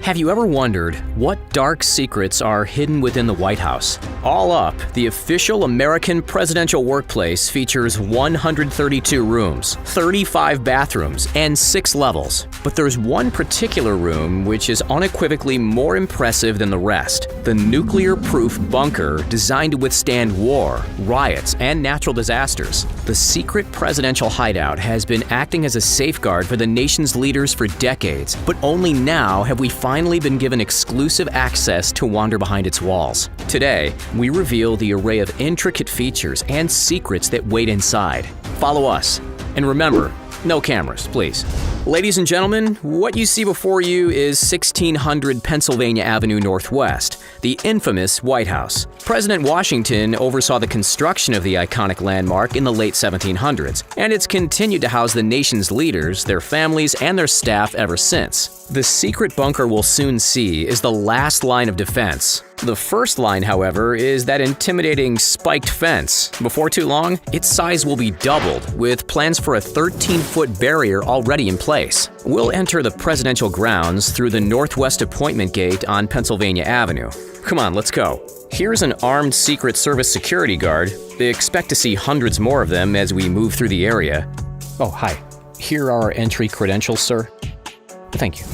Have you ever wondered what dark secrets are hidden within the White House? All up, the official American presidential workplace features 132 rooms, 35 bathrooms, and 6 levels. But there's one particular room which is unequivocally more impressive than the rest: the nuclear-proof bunker designed to withstand war, riots, and natural disasters. The secret presidential hideout has been acting as a safeguard for the nation's leaders for decades, but only now have we finally been given exclusive access to wander behind its walls. Today, we reveal the array of intricate features and secrets that wait inside. Follow us. And remember, no cameras, please. Ladies and gentlemen, what you see before you is 1600 Pennsylvania Avenue Northwest, the infamous White House. President Washington oversaw the construction of the iconic landmark in the late 1700s, and it's continued to house the nation's leaders, their families, and their staff ever since. The secret bunker we'll soon see is the last line of defense. The first line, however, is that intimidating spiked fence. Before too long, its size will be doubled, with plans for a 13-foot barrier already in place. We'll enter the presidential grounds through the Northwest Appointment Gate on Pennsylvania Avenue. Come on, let's go. Here's an armed Secret Service security guard. Expect to see hundreds more of them as we move through the area. Oh, hi. Here are our entry credentials, sir. Thank you.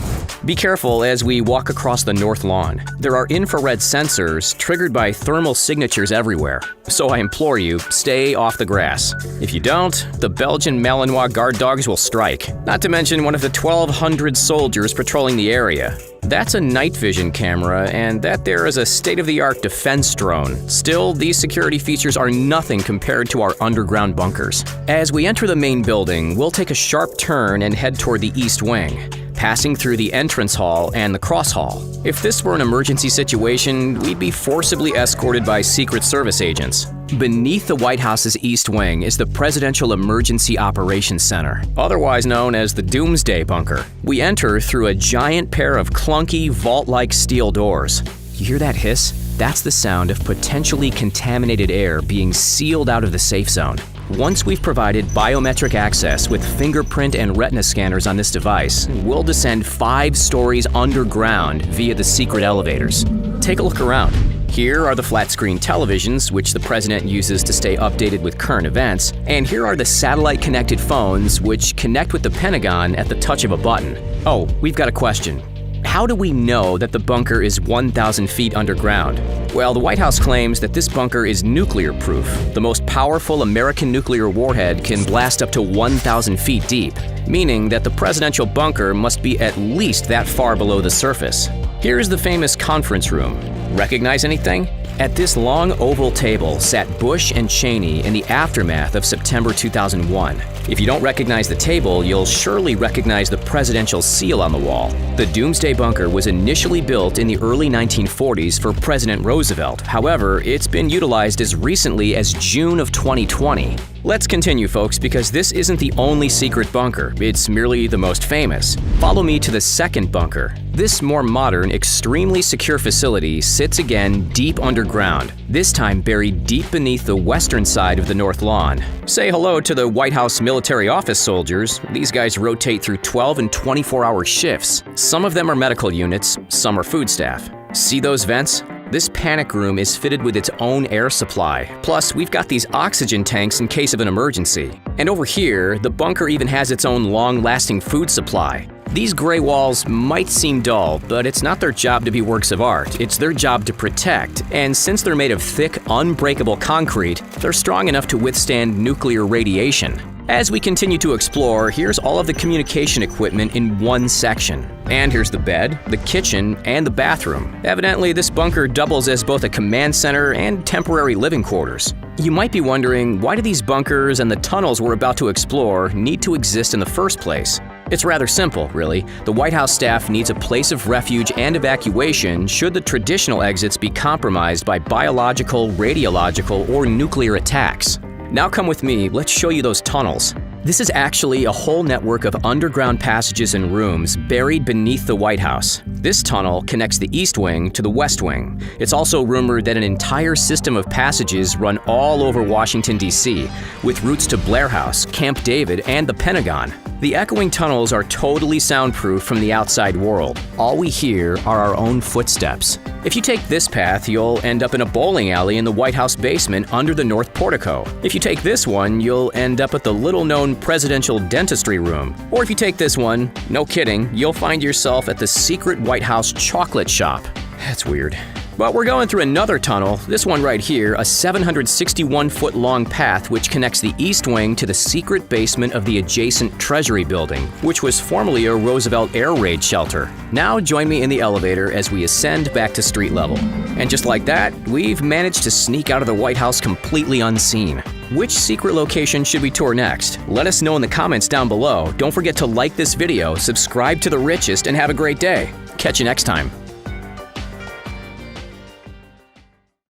Be careful as we walk across the north lawn. There are infrared sensors triggered by thermal signatures everywhere, so I implore you, stay off the grass. If you don't, the Belgian Malinois guard dogs will strike, not to mention one of the 1,200 soldiers patrolling the area. That's a night vision camera, and that there is a state-of-the-art defense drone. Still, these security features are nothing compared to our underground bunkers. As we enter the main building, we'll take a sharp turn and head toward the east wing, passing through the entrance hall and the cross hall. If this were an emergency situation, we'd be forcibly escorted by Secret Service agents. Beneath the White House's east wing is the Presidential Emergency Operations Center, otherwise known as the Doomsday Bunker. We enter through a giant pair of clunky, vault-like steel doors. You hear that hiss? That's the sound of potentially contaminated air being sealed out of the safe zone. Once we've provided biometric access with fingerprint and retina scanners on this device, we'll descend 5 stories underground via the secret elevators. Take a look around. Here are the flat-screen televisions, which the president uses to stay updated with current events, and here are the satellite-connected phones, which connect with the Pentagon at the touch of a button. Oh, we've got a question. How do we know that the bunker is 1,000 feet underground? Well, the White House claims that this bunker is nuclear-proof. The most powerful American nuclear warhead can blast up to 1,000 feet deep, meaning that the presidential bunker must be at least that far below the surface. Here's the famous conference room. Recognize anything? At this long oval table sat Bush and Cheney in the aftermath of September 2001. If you don't recognize the table, you'll surely recognize the presidential seal on the wall. The Doomsday Bunker was initially built in the early 1940s for President Roosevelt. However, it's been utilized as recently as June of 2020. Let's continue, folks, because this isn't the only secret bunker. It's merely the most famous. Follow me to the second bunker. This more modern, extremely secure facility sits again deep underground, this time buried deep beneath the western side of the north lawn. Say hello to the White House military office soldiers. These guys rotate through 12 and 24-hour shifts. Some of them are medical units, some are food staff. See those vents? This panic room is fitted with its own air supply. Plus, we've got these oxygen tanks in case of an emergency. And over here, the bunker even has its own long-lasting food supply. These gray walls might seem dull, but it's not their job to be works of art. It's their job to protect. And since they're made of thick, unbreakable concrete, they're strong enough to withstand nuclear radiation. As we continue to explore, here's all of the communication equipment in one section. And here's the bed, the kitchen, and the bathroom. Evidently, this bunker doubles as both a command center and temporary living quarters. You might be wondering, why do these bunkers and the tunnels we're about to explore need to exist in the first place? It's rather simple, really. The White House staff needs a place of refuge and evacuation should the traditional exits be compromised by biological, radiological, or nuclear attacks. Now come with me, let's show you those tunnels. This is actually a whole network of underground passages and rooms buried beneath the White House. This tunnel connects the East Wing to the West Wing. It's also rumored that an entire system of passages run all over Washington, D.C., with routes to Blair House, Camp David, and the Pentagon. The echoing tunnels are totally soundproof from the outside world. All we hear are our own footsteps. If you take this path, you'll end up in a bowling alley in the White House basement under the North Portico. If you take this one, you'll end up at the little-known presidential dentistry room. Or if you take this one, no kidding, you'll find yourself at the secret White House chocolate shop. That's weird. But we're going through another tunnel, this one right here, a 761-foot-long path which connects the East Wing to the secret basement of the adjacent Treasury building, which was formerly a Roosevelt air raid shelter. Now join me in the elevator as we ascend back to street level. And just like that, we've managed to sneak out of the White House completely unseen. Which secret location should we tour next? Let us know in the comments down below. Don't forget to like this video, subscribe to The Richest, and have a great day. Catch you next time.